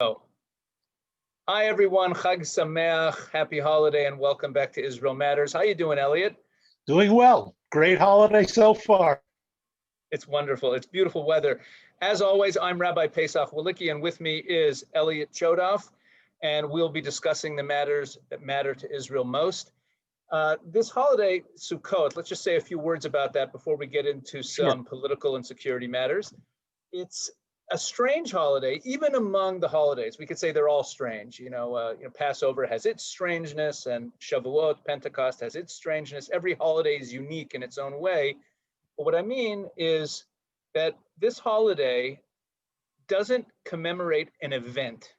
Oh. Hi everyone, Chag Sameach, happy holiday, and welcome back to Israel Matters. How you doing, Elliot? Doing well. Great holiday so far. It's wonderful. It's beautiful weather. As always, I'm Rabbi Pesach Wolicki, and with me is Elliot Chodoff, and we'll be discussing the matters that matter to Israel most. This holiday, Sukkot, let's just say a few words about that before we get into some political and security matters. It's a strange holiday, even among the holidays. We could say they're all strange. Passover has its strangeness, and Shavuot, Pentecost has its strangeness. Every holiday is unique in its own way. But what I mean is that this holiday doesn't commemorate an event,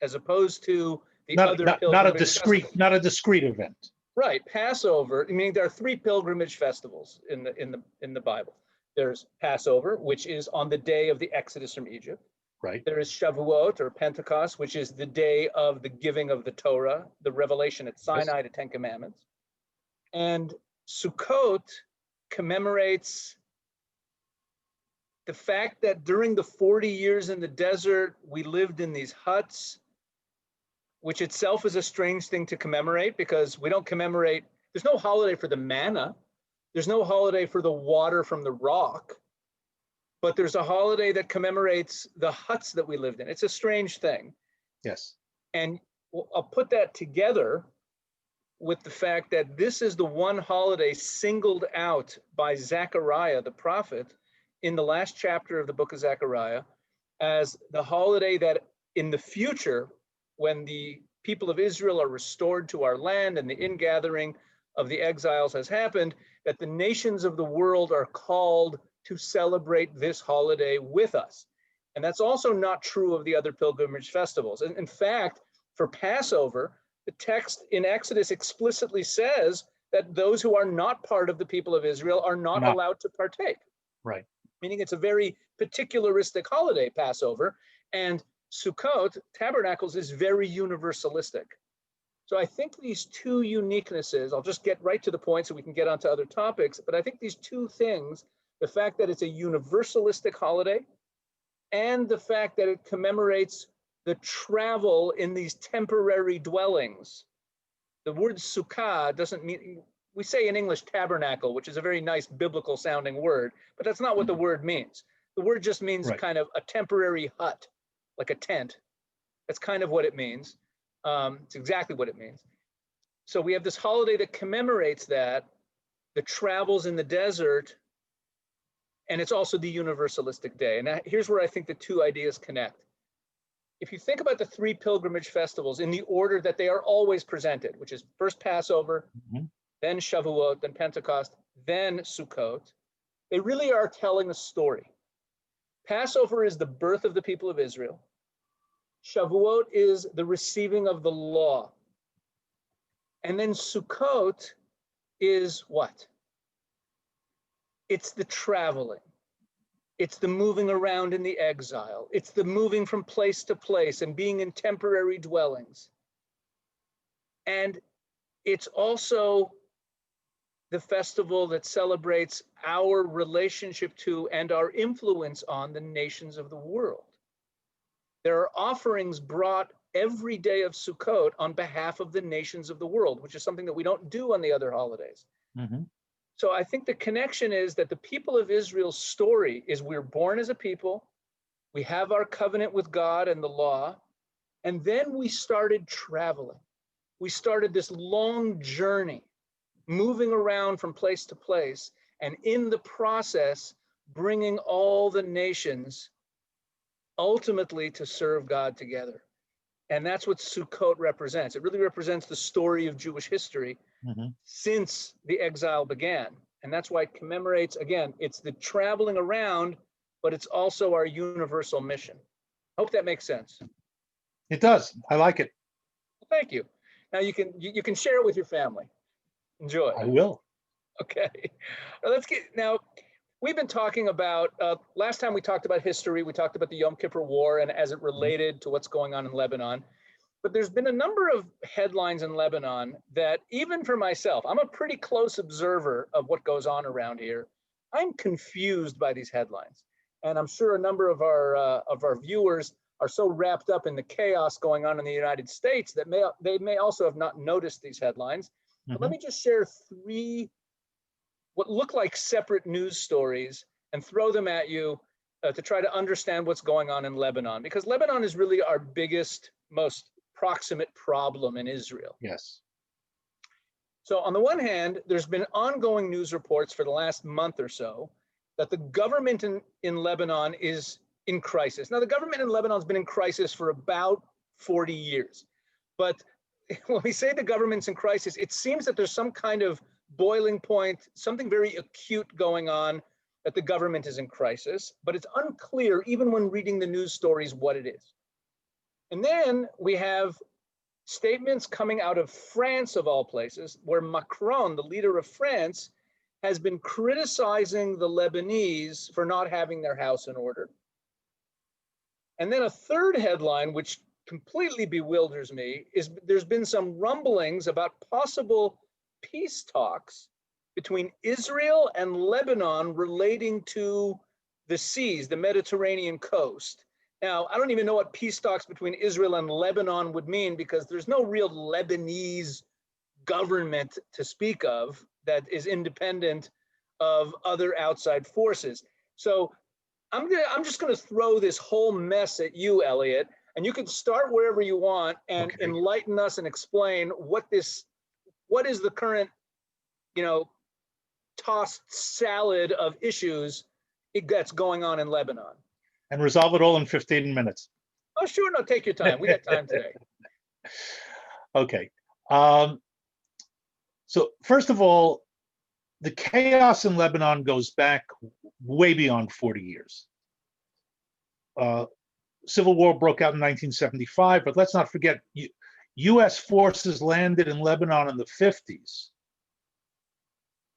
as opposed to the other pilgrimage festivals. Not a discrete event. Right, Passover. I mean, there are three pilgrimage festivals in the Bible. There's Passover, which is on the day of the Exodus from Egypt. Right. There is Shavuot, or Pentecost, which is the day of the giving of the Torah, the revelation at Sinai, the Ten Commandments. And Sukkot commemorates the fact that during the 40 years in the desert, we lived in these huts, which itself is a strange thing to commemorate, because we don't commemorate, there's no holiday for the manna. There's no holiday for the water from the rock, but there's a holiday that commemorates the huts that we lived in. It's a strange thing. Yes. And I'll put that together with the fact that this is the one holiday singled out by Zechariah, the prophet, in the last chapter of the book of Zechariah, as the holiday that in the future, when the people of Israel are restored to our land and the ingathering of the exiles has happened, that the nations of the world are called to celebrate this holiday with us. And that's also not true of the other pilgrimage festivals. And in fact, for Passover, the text in Exodus explicitly says that those who are not part of the people of Israel are not allowed to partake. Right. Meaning it's a very particularistic holiday, Passover. And Sukkot, Tabernacles, is very universalistic. So I think these two uniquenesses, I'll just get right to the point so we can get onto other topics, but I think these two things, the fact that it's a universalistic holiday and the fact that it commemorates the travel in these temporary dwellings. The word sukkah doesn't mean, we say in English tabernacle, which is a very nice biblical sounding word, but that's not what the word means. The word just means kind of a temporary hut, like a tent. That's kind of what it means. It's exactly what it means. So we have this holiday that commemorates that, the travels in the desert, and it's also the universalistic day. And here's where I think the two ideas connect. If you think about the three pilgrimage festivals in the order that they are always presented, which is first Passover, then Shavuot, then Pentecost, then Sukkot, they really are telling a story. Passover is the birth of the people of Israel. Shavuot is the receiving of the law. And then Sukkot is what? It's the traveling. It's the moving around in the exile. It's the moving from place to place and being in temporary dwellings. And it's also the festival that celebrates our relationship to and our influence on the nations of the world. There are offerings brought every day of Sukkot on behalf of the nations of the world, which is something that we don't do on the other holidays. So I think the connection is that the people of Israel's story is we're born as a people, we have our covenant with God and the law, and then we started traveling. We started this long journey, moving around from place to place, and in the process, bringing all the nations ultimately to serve God together. And that's what Sukkot represents. It really represents the story of Jewish history since the exile began. And that's why it commemorates, again, it's the traveling around, but it's also our universal mission. Hope that makes sense. It does. I like it. Thank you. Now you can share it with your family. Enjoy. I will. Okay. Let's get, now, we've been talking about, last time we talked about history, we talked about the Yom Kippur War and as it related to what's going on in Lebanon. But there's been a number of headlines in Lebanon that even for myself, I'm a pretty close observer of what goes on around here. I'm confused by these headlines. And I'm sure a number of our viewers are so wrapped up in the chaos going on in the United States that they may also have not noticed these headlines. But let me just share three what look like separate news stories and throw them at you to try to understand what's going on in Lebanon, because Lebanon is really our biggest, most proximate problem in Israel. Yes. So on the one hand, there's been ongoing news reports for the last month or so that the government in Lebanon is in crisis. Now, the government in Lebanon has been in crisis for about 40 years. But when we say the government's in crisis, it seems that there's some kind of boiling point, something very acute going on, that the government is in crisis. But it's unclear, even when reading the news stories, what it is. And then we have statements coming out of France, of all places, where Macron, the leader of France, has been criticizing the Lebanese for not having their house in order. And then a third headline, which completely bewilders me, is there's been some rumblings about possible peace talks between Israel and Lebanon relating to the seas, the Mediterranean coast. Now, I don't even know what peace talks between Israel and Lebanon would mean, because there's no real Lebanese government to speak of that is independent of other outside forces. So I'm just going to throw this whole mess at you, Elliot, and you can start wherever you want and enlighten us and explain what is the current, tossed salad of issues that's going on in Lebanon. And resolve it all in 15 minutes. Oh, sure. No, take your time. We got time today. Okay. So first of all, the chaos in Lebanon goes back way beyond 40 years. Civil war broke out in 1975, but let's not forget, U.S. forces landed in Lebanon in the 50s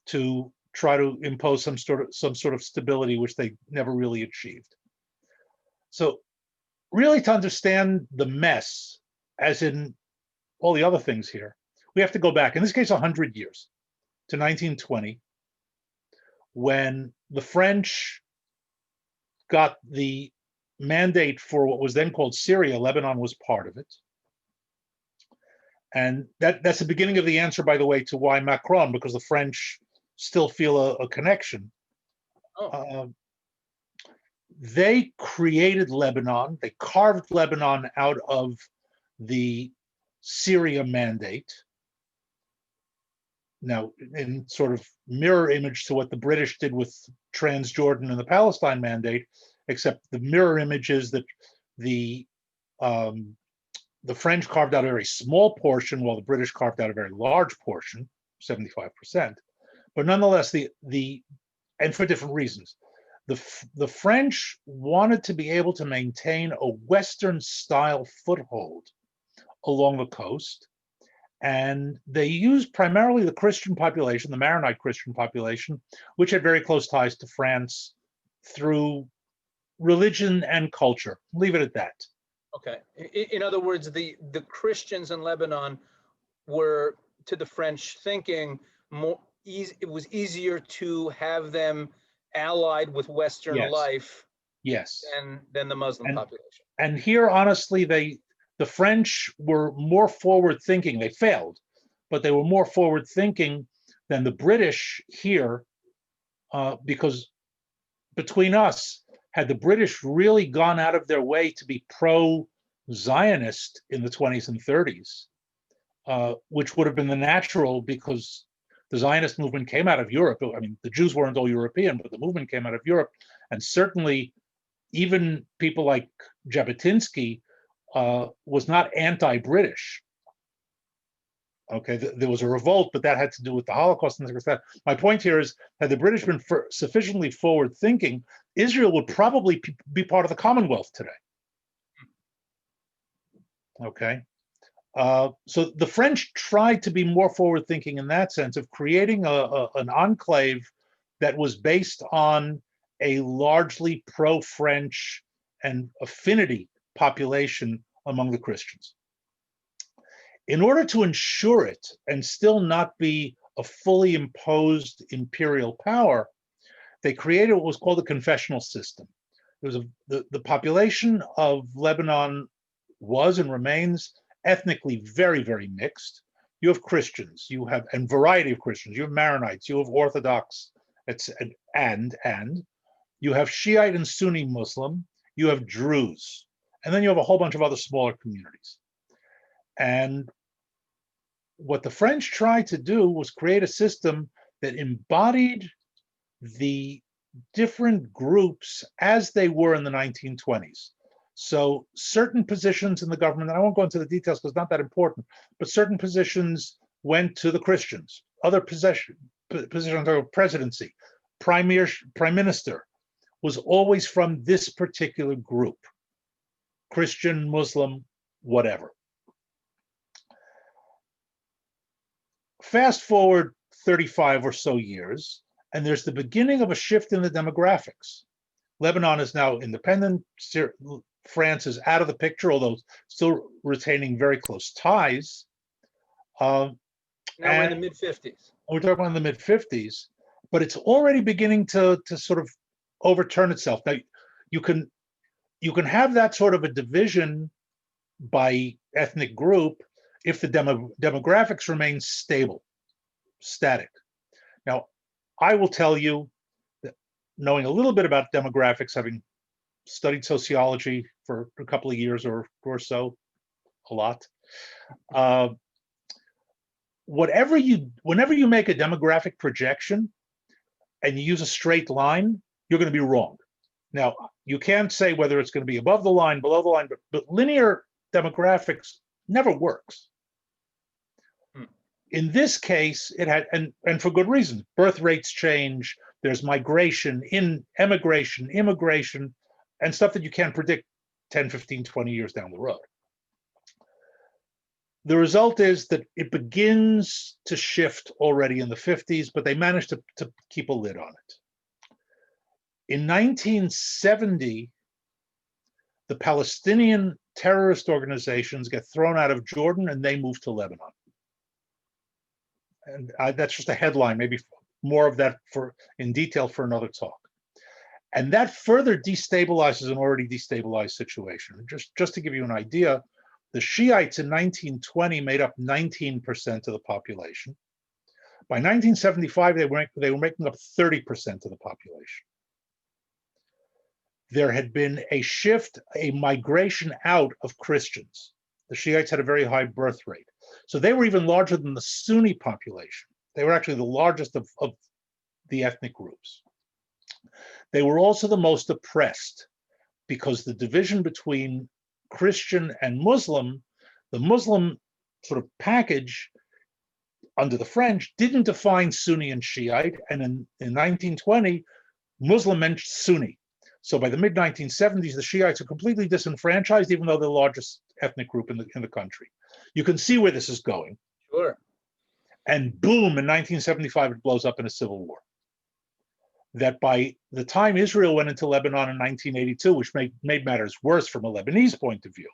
to try to impose some sort of stability, which they never really achieved. So really, to understand the mess, as in all the other things here, we have to go back, in this case, 100 years, to 1920, when the French got the mandate for what was then called Syria. Lebanon was part of it. And that's the beginning of the answer, by the way, to why Macron, because the French still feel a connection. They created Lebanon. They carved Lebanon out of the Syria mandate. Now, in sort of mirror image to what the British did with Transjordan and the Palestine mandate, except the mirror image is that the French carved out a very small portion, while the British carved out a very large portion, 75%. But nonetheless, and for different reasons. The French wanted to be able to maintain a Western-style foothold along the coast, and they used primarily the Christian population, the Maronite Christian population, which had very close ties to France through religion and culture. Leave it at that. Okay. In other words, the Christians in Lebanon were, to the French thinking, it was easier to have them allied with Western life than the Muslim population. And here, honestly, the French were more forward-thinking. They failed, but they were more forward-thinking than the British here, because between us, had the British really gone out of their way to be pro-Zionist in the 20s and 30s, which would have been the natural, because the Zionist movement came out of Europe. I mean, the Jews weren't all European, but the movement came out of Europe. And certainly, even people like Jabotinsky was not anti-British. Okay, there was a revolt, but that had to do with the Holocaust and things like that. My point here is, had the British been sufficiently forward-thinking, Israel would probably be part of the Commonwealth today. Okay, so the French tried to be more forward-thinking in that sense of creating an enclave that was based on a largely pro-French and affinity population among the Christians. In order to ensure it and still not be a fully imposed imperial power, they created what was called the confessional system, the population of Lebanon was and remains ethnically very, very mixed. You have Christians, you have a variety of Christians, you have Maronites, you have Orthodox, and you have Shiite and Sunni Muslim, you have Druze, and then you have a whole bunch of other smaller communities. And what the French tried to do was create a system that embodied the different groups as they were in the 1920s. So certain positions in the government, and I won't go into the details because it's not that important, but certain positions went to the Christians. Other positions of presidency, prime minister, was always from this particular group, Christian, Muslim, whatever. Fast forward 35 or so years, and there's the beginning of a shift in the demographics. Lebanon is now independent. France is out of the picture, although still retaining very close ties. Now we're in the mid-50s. We're talking about the mid-50s, but it's already beginning to sort of overturn itself. Now, you can have that sort of a division by ethnic group if the demographics remain stable, static. Now, I will tell you that knowing a little bit about demographics, having studied sociology for a couple of years or so, a lot. Whenever you make a demographic projection and you use a straight line, you're going to be wrong. Now, you can't say whether it's going to be above the line, below the line, but linear demographics never works. In this case, it had, and for good reason, birth rates change, there's migration, emigration, immigration, and stuff that you can't predict 10, 15, 20 years down the road. The result is that it begins to shift already in the 50s, but they managed to keep a lid on it. In 1970, the Palestinian terrorist organizations get thrown out of Jordan and they move to Lebanon. And that's just a headline, maybe more of that in detail for another talk. And that further destabilizes an already destabilized situation. Just to give you an idea, the Shiites in 1920 made up 19% of the population. By 1975, they were making up 30% of the population. There had been a shift, a migration out of Christians. The Shiites had a very high birth rate. So they were even larger than the Sunni population. They were actually the largest of the ethnic groups. They were also the most oppressed because the division between Christian and Muslim, the Muslim sort of package under the French didn't define Sunni and Shiite. And in 1920, Muslim meant Sunni. So by the mid-1970s, the Shiites are completely disenfranchised, even though they're the largest ethnic group in the country. You can see where this is going. Sure. And boom, in 1975, it blows up in a civil war. That by the time Israel went into Lebanon in 1982, which made matters worse from a Lebanese point of view.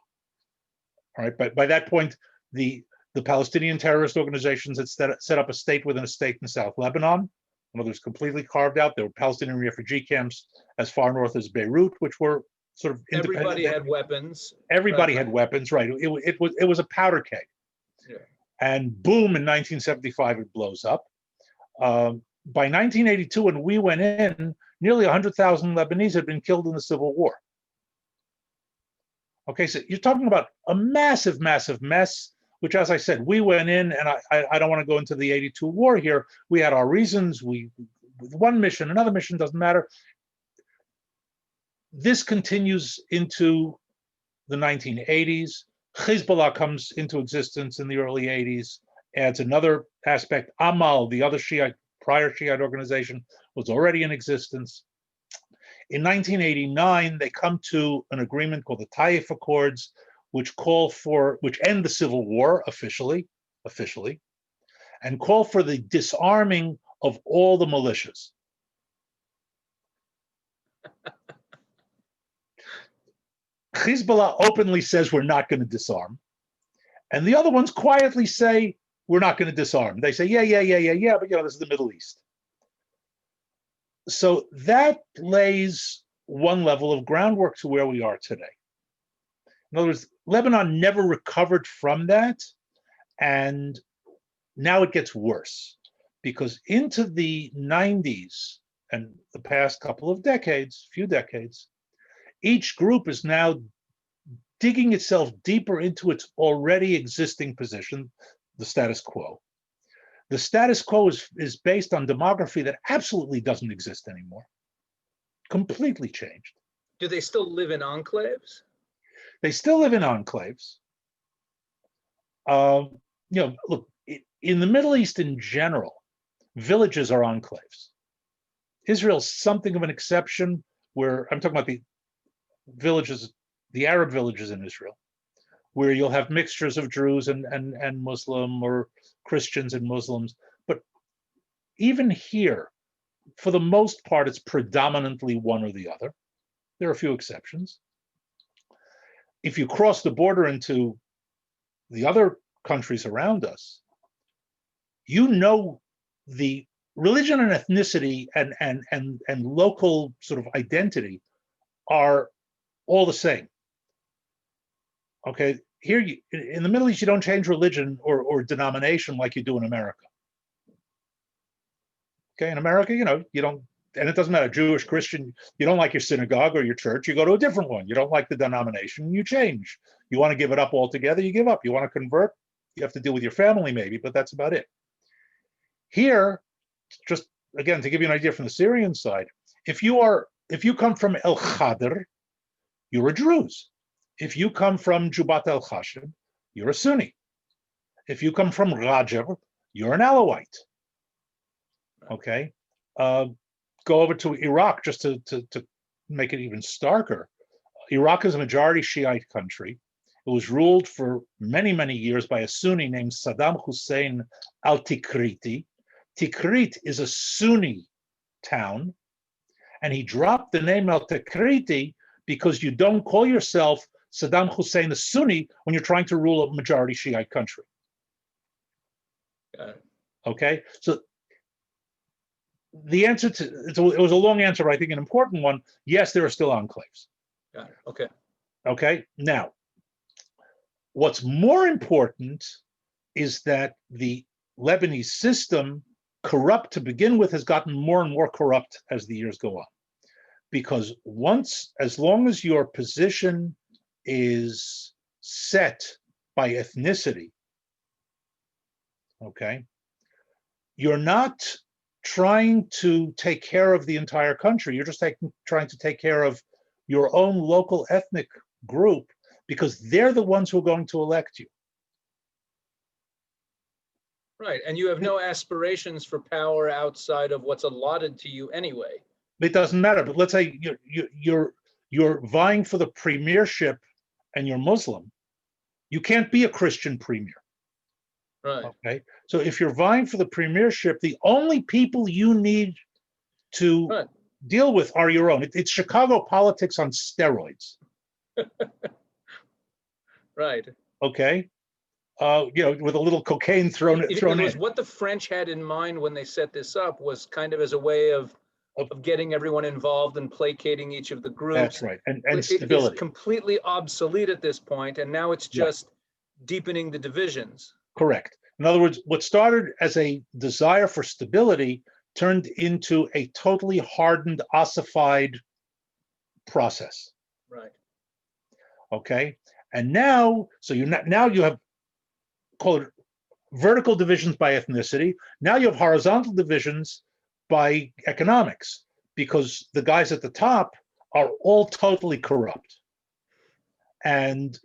All right, but by that point, the Palestinian terrorist organizations had set up a state within a state in South Lebanon. In other words, completely carved out. There were Palestinian refugee camps as far north as Beirut, which were sort of independent. Everybody had weapons. Everybody had weapons, right? It was a powder keg. Yeah. And boom, in 1975, it blows up. By 1982, when we went in, nearly 100,000 Lebanese had been killed in the Civil War. Okay, so you're talking about a massive, massive mess, which, as I said, we went in, and I don't want to go into the 82 war here. We had our reasons. With one mission, another mission, doesn't matter. This continues into the 1980s. Hezbollah comes into existence in the early 80s, adds another aspect. Amal, the other prior Shiite organization, was already in existence. In 1989, they come to an agreement called the Taif Accords, which end the civil war officially, and call for the disarming of all the militias. Hezbollah openly says we're not going to disarm, and the other ones quietly say we're not going to disarm. They say, yeah, but this is the Middle East. So that lays one level of groundwork to where we are today. In other words, Lebanon never recovered from that, and now it gets worse because into the 90s and the past couple of decades, few decades, each group is now digging itself deeper into its already existing position, the status quo. The status quo is based on demography that absolutely doesn't exist anymore, completely changed. Do they still live in enclaves? They still live in enclaves. Look, in the Middle East in general, villages are enclaves. Israel's something of an exception where I'm talking about the villages, the Arab villages in Israel, where you'll have mixtures of Druze and Muslim or Christians and Muslims. But even here, for the most part, it's predominantly one or the other. There are a few exceptions. If you cross the border into the other countries around us, you know the religion and ethnicity and local sort of identity are all the same. Okay, here in the Middle East, you don't change religion or denomination like you do in America. Okay, in America, you don't, and it doesn't matter, Jewish, Christian, you don't like your synagogue or your church, you go to a different one. You don't like the denomination, you change. You want to give it up altogether, you give up. You want to convert, you have to deal with your family maybe, but that's about it. Here, just again, to give you an idea from the Syrian side, if you come from El Khadr, you're a Druze. If you come from Jubat El Khashab, you're a Sunni. If you come from Rajab, you're an Alawite. Okay, go over to Iraq just to make it even starker. Iraq is a majority Shiite country. It was ruled for many, many years by a Sunni named Saddam Hussein al-Tikriti. Tikrit is a Sunni town, and he dropped the name al-Tikriti because you don't call yourself Saddam Hussein a Sunni when you're trying to rule a majority Shiite country. Got it. Okay, so the answer to it was a long answer, but I think an important one. Yes, there are still enclaves. Got it. Okay. Okay. Now, what's more important is that the Lebanese system, corrupt to begin with, has gotten more and more corrupt as the years go on. Because as long as your position is set by ethnicity, okay, you're not trying to take care of the entire country. You're just trying to take care of your own local ethnic group because they're the ones who are going to elect you. Right, and you have no aspirations for power outside of what's allotted to you anyway. It doesn't matter, but let's say you're vying for the premiership and you're Muslim. You can't be a Christian premier. Right. Okay, so if you're vying for the premiership, the only people you need to deal with are your own. It's Chicago politics on steroids. Right. Okay, with a little cocaine thrown in. What the French had in mind when they set this up was kind of as a way of getting everyone involved and placating each of the groups. That's right, and stability. It is completely obsolete at this point, and now it's just deepening the divisions. Correct. In other words, what started as a desire for stability turned into a totally hardened, ossified process. Right. Okay. And now, now you have, call it vertical divisions by ethnicity. Now you have horizontal divisions by economics, because the guys at the top are all totally corrupt. And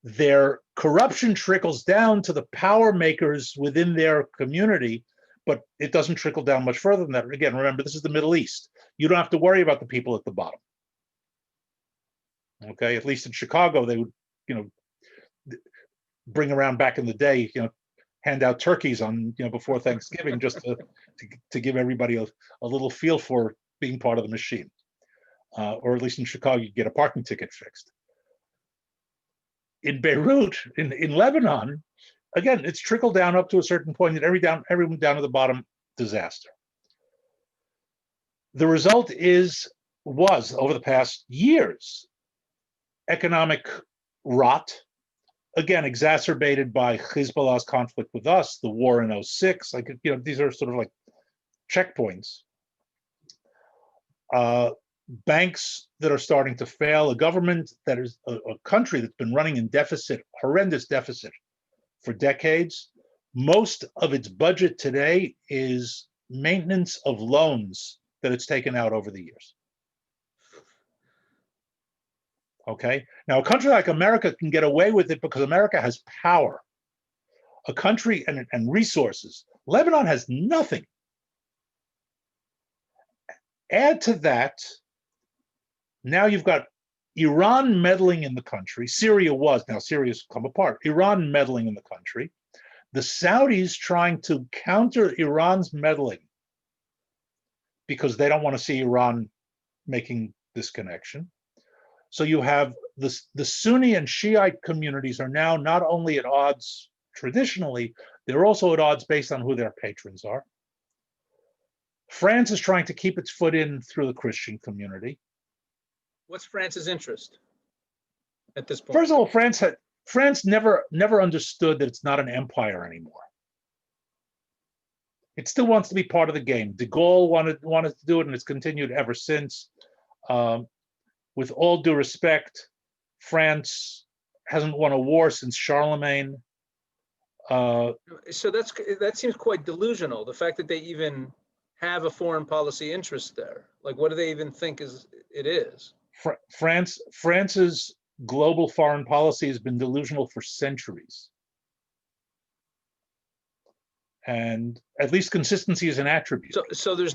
their corruption trickles down to the power makers within their community, but it doesn't trickle down much further than that. Again, remember, this is the Middle East. You don't have to worry about the people at the bottom. Okay, at least in Chicago, they would, bring around back in the day, hand out turkeys on, before Thanksgiving, just to give everybody a little feel for being part of the machine. Or at least in Chicago, you get a parking ticket fixed. In Beirut, in Lebanon, again, it's trickled down up to a certain point, that everyone down at the bottom, disaster. The result is was, over the past years, economic rot, again, exacerbated by Hezbollah's conflict with us, the war in '06. Like, these are sort of like checkpoints. Banks that are starting to fail, a government that is a country that's been running in deficit, horrendous deficit for decades. Most of its budget today is maintenance of loans that it's taken out over the years. Okay. Now, a country like America can get away with it because America has power, a country and resources. Lebanon has nothing. Add to that, now you've got Iran meddling in the country. Syria was, now Syria's come apart. Iran meddling in the country. The Saudis trying to counter Iran's meddling because they don't want to see Iran making this connection. So you have the Sunni and Shiite communities are now not only at odds traditionally, they're also at odds based on who their patrons are. France is trying to keep its foot in through the Christian community. What's France's interest at this point? First of all, France never understood that it's not an empire anymore. It still wants to be part of the game. De Gaulle wanted to do it, and it's continued ever since. With all due respect, France hasn't won a war since Charlemagne. So that seems quite delusional. The fact that they even have a foreign policy interest there, like, what do they even think it is? France's global foreign policy has been delusional for centuries. And at least consistency is an attribute. So that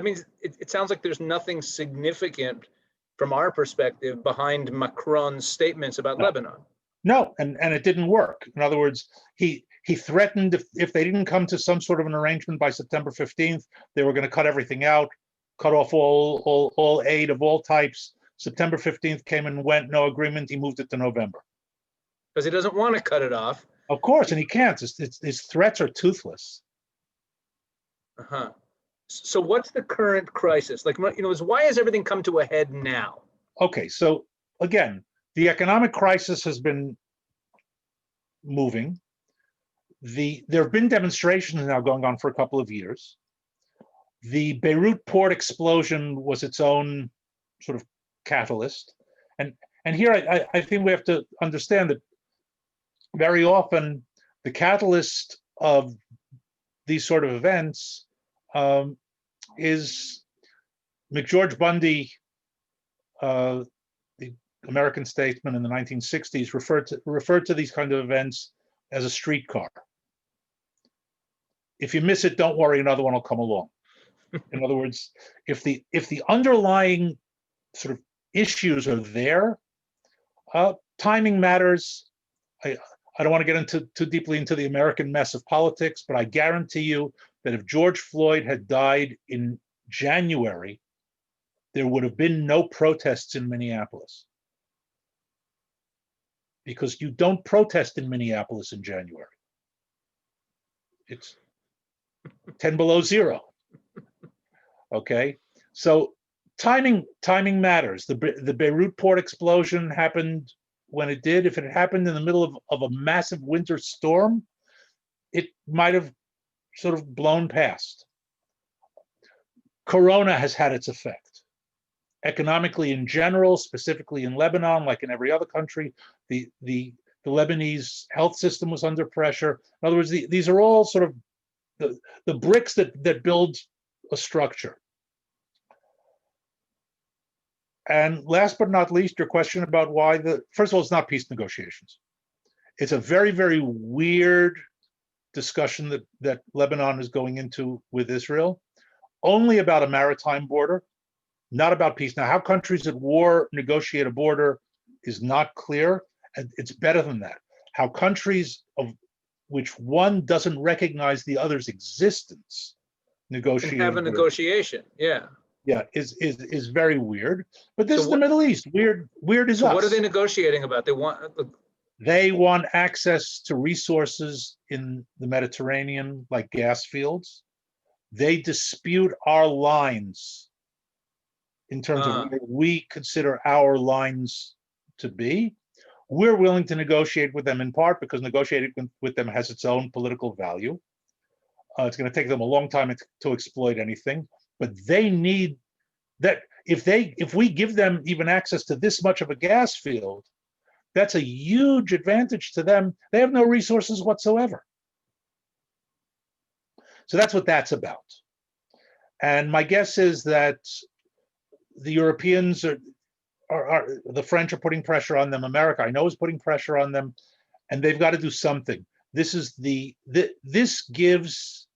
means it sounds like there's nothing significant from our perspective behind Macron's statements about Lebanon. No, and it didn't work. In other words, he threatened if they didn't come to some sort of an arrangement by September 15th, they were going to cut everything out, cut off all aid of all types. September 15th came and went, no agreement. He moved it to November. Because he doesn't want to cut it off. Of course, and he can't. His threats are toothless. Uh-huh. So what's the current crisis? Like, why has everything come to a head now? Okay, so again, the economic crisis has been moving. There have been demonstrations now going on for a couple of years. The Beirut port explosion was its own sort of catalyst. And here I think we have to understand that very often the catalyst of these sort of events is McGeorge Bundy, the American statesman in the 1960s, referred to these kind of events as a streetcar. If you miss it, don't worry, another one will come along. In other words, if the underlying sort of issues are there, timing matters. I don't want to get into too deeply into the American mess of politics, but I guarantee you that if George Floyd had died in January, there would have been no protests in Minneapolis. Because you don't protest in Minneapolis in January. It's 10 below zero. Okay, so timing matters. The Beirut port explosion happened when it did. If it had happened in the middle of a massive winter storm, it might have sort of blown past. Corona has had its effect. Economically in general, specifically in Lebanon, like in every other country, the Lebanese health system was under pressure. In other words, these are all sort of the bricks that build a structure. And last but not least, your question about why first of all, it's not peace negotiations. It's a very, very weird discussion that Lebanon is going into with Israel, only about a maritime border, not about peace. Now, how countries at war negotiate a border is not clear, and it's better than that. How countries of which one doesn't recognize the other's existence negotiate. And have a negotiation, yeah. Yeah, is very weird. But this is the Middle East. Weird is us. What are they negotiating about? They want access to resources in the Mediterranean, like gas fields. they dispute our lines in terms of where we consider our lines to be. We're willing to negotiate with them in part because negotiating with them has its own political value. It's going to take them a long time to exploit anything, but they need that. If we give them even access to this much of a gas field, that's a huge advantage to them. They have no resources whatsoever. So that's what that's about. And my guess is that the Europeans the French are putting pressure on them. America, I know, is putting pressure on them, and they've got to do something. This gives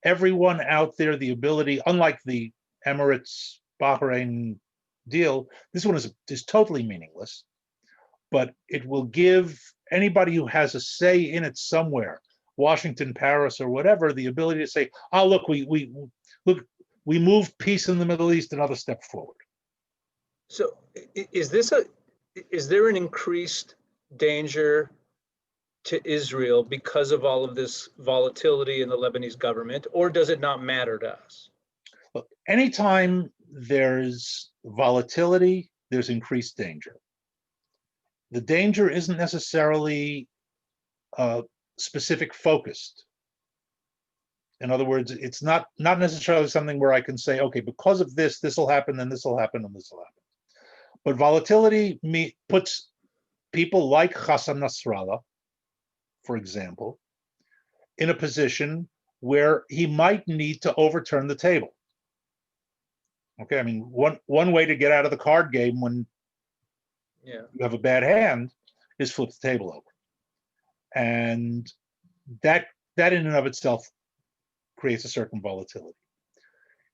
everyone out there the ability, unlike the Emirates, Bahrain deal, this one is totally meaningless, but it will give anybody who has a say in it somewhere, Washington, Paris, or whatever, the ability to say, oh, look, we moved peace in the Middle East another step forward. So is there an increased danger to Israel because of all of this volatility in the Lebanese government, or does it not matter to us? Look, anytime there's volatility, there's increased danger. The danger isn't necessarily specific focused. In other words, it's not necessarily something where I can say, okay, because of this, this will happen, and this will happen, and this will happen. But volatility puts people like Hassan Nasrallah, for example, in a position where he might need to overturn the table. Okay, I mean, one way to get out of the card game when you have a bad hand is flip the table over. And that in and of itself creates a certain volatility.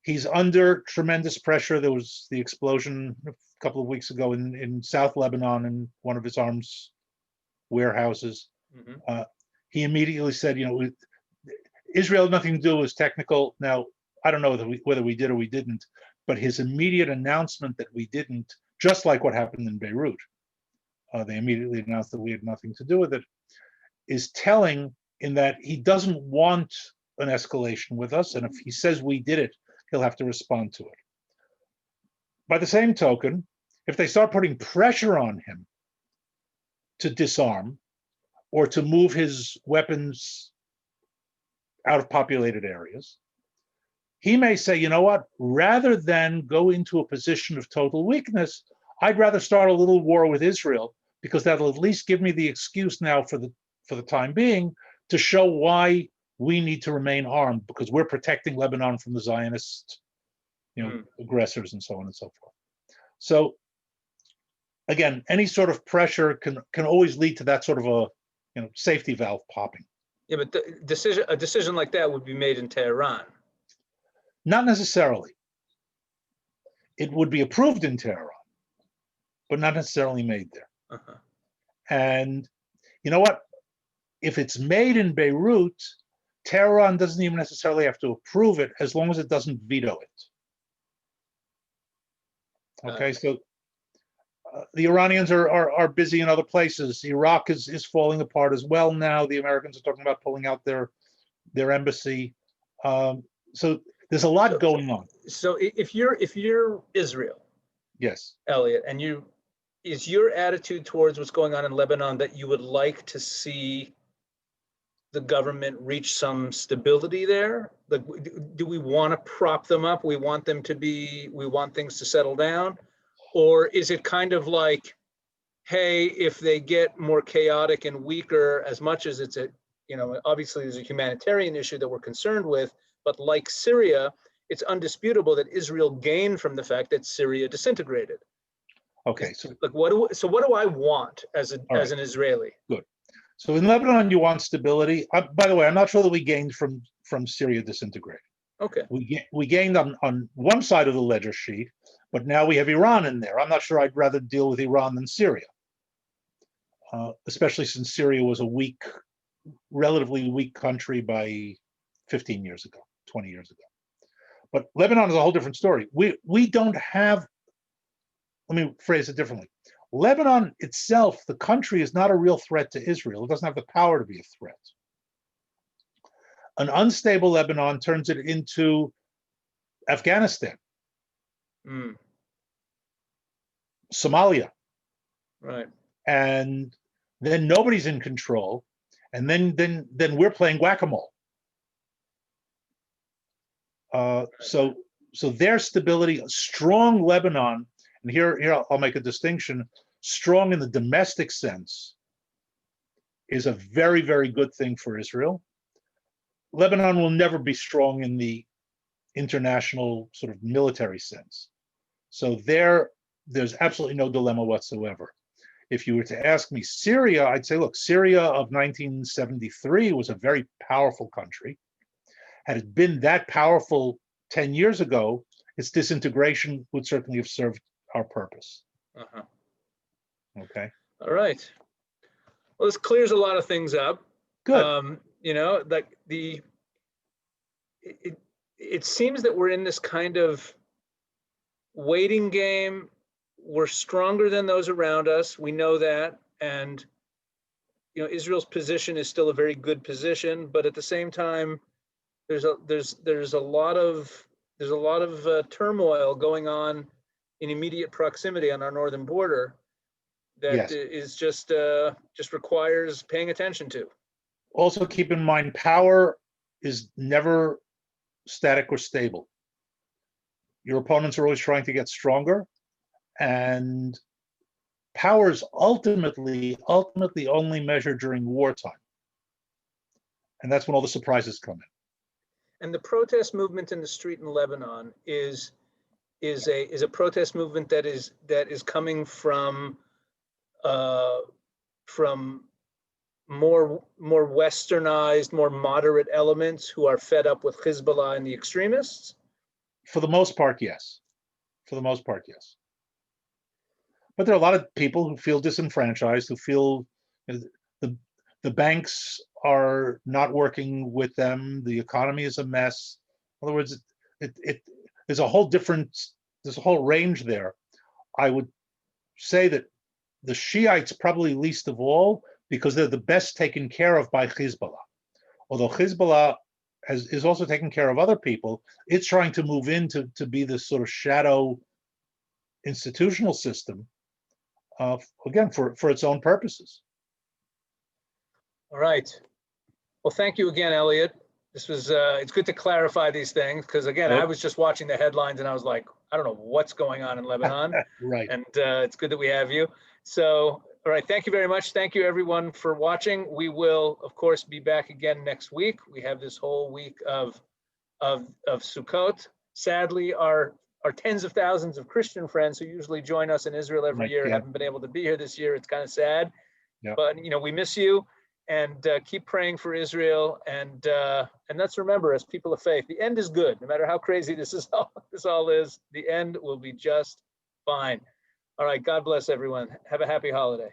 He's under tremendous pressure. There was the explosion a couple of weeks ago in South Lebanon in one of his arms warehouses. Mm-hmm. He immediately said, Israel had nothing to do with technical. Now, I don't know whether we did or we didn't, but his immediate announcement that we didn't, just like what happened in Beirut, they immediately announced that we had nothing to do with it, is telling in that he doesn't want an escalation with us. And if he says we did it, he'll have to respond to it. By the same token, if they start putting pressure on him to disarm or to move his weapons out of populated areas, he may say, you know what, rather than go into a position of total weakness, I'd rather start a little war with Israel, because that'll at least give me the excuse now for the time being to show why we need to remain armed, because we're protecting Lebanon from the Zionist, aggressors and so on and so forth. So again, any sort of pressure can always lead to that sort of a safety valve popping. Yeah, but a decision like that would be made in Tehran. Not necessarily. It would be approved in Tehran, but not necessarily made there. Uh-huh. And you know what? If it's made in Beirut, Tehran doesn't even necessarily have to approve it as long as it doesn't veto it. Okay, so the Iranians are busy in other places. Iraq is falling apart as well now. The Americans are talking about pulling out their embassy. So there's a lot going on. So if you're Israel, yes, Elliot, and is your attitude towards what's going on in Lebanon that you would like to see the government reach some stability there? Like, do we want to prop them up? We want things to settle down? Or is it kind of like, hey, if they get more chaotic and weaker, as much as it's obviously there's a humanitarian issue that we're concerned with, but like Syria, it's undisputable that Israel gained from the fact that Syria disintegrated. Okay, so like what do I want as an Israeli? Good. So in Lebanon, you want stability. By the way, I'm not sure that we gained from Syria disintegrating. Okay. We gained on one side of the ledger sheet, but now we have Iran in there. I'm not sure I'd rather deal with Iran than Syria, especially since Syria was a relatively weak country by 15 years ago, 20 years ago. But Lebanon is a whole different story. We don't have, let me phrase it differently. Lebanon itself, the country, is not a real threat to Israel. It doesn't have the power to be a threat. An unstable Lebanon turns it into Afghanistan, Somalia, right. and then nobody's in control, and then we're playing whack-a-mole. So their stability, a strong Lebanon, and here I'll make a distinction. Strong in the domestic sense is a very, very good thing for Israel. Lebanon will never be strong in the international sort of military sense. So there's absolutely no dilemma whatsoever. If you were to ask me Syria, I'd say, look, Syria of 1973 was a very powerful country. Had it been that powerful 10 years ago, its disintegration would certainly have served our purpose. Okay. All right. Well, this clears a lot of things up. Good. Like it seems that we're in this kind of waiting game. We're stronger than those around us. We know that, and Israel's position is still a very good position, but at the same time, there's a lot of turmoil going on in immediate proximity on our northern border that is just requires paying attention to. Also, keep in mind, power is never static or stable. Your opponents are always trying to get stronger, and power is ultimately only measured during wartime, and that's when all the surprises come in. And the protest movement in the street in Lebanon is a protest movement that is coming from more westernized, more moderate elements who are fed up with Hezbollah and the extremists? For the most part, yes. For the most part, yes. But there are a lot of people who feel disenfranchised, who feel the banks are not working with them, the economy is a mess. In other words, there's a whole range there. I would say that the Shiites probably least of all, because they're the best taken care of by Hezbollah. Although Hezbollah is also taking care of other people, it's trying to move in to be this sort of shadow institutional system, again, for its own purposes. All right. Well, thank you again, Elliot. This was, it's good to clarify these things, because again, I was just watching the headlines and I was like, I don't know what's going on in Lebanon. Right. And it's good that we have you. So, all right, thank you very much. Thank you everyone for watching. We will, of course, be back again next week. We have this whole week of Sukkot. Sadly, our tens of thousands of Christian friends who usually join us in Israel every year haven't been able to be here this year. It's kind of sad, but we miss you, and keep praying for Israel. And let's remember, as people of faith, the end is good. No matter how crazy this all is, the end will be just fine. All right, God bless everyone. Have a happy holiday.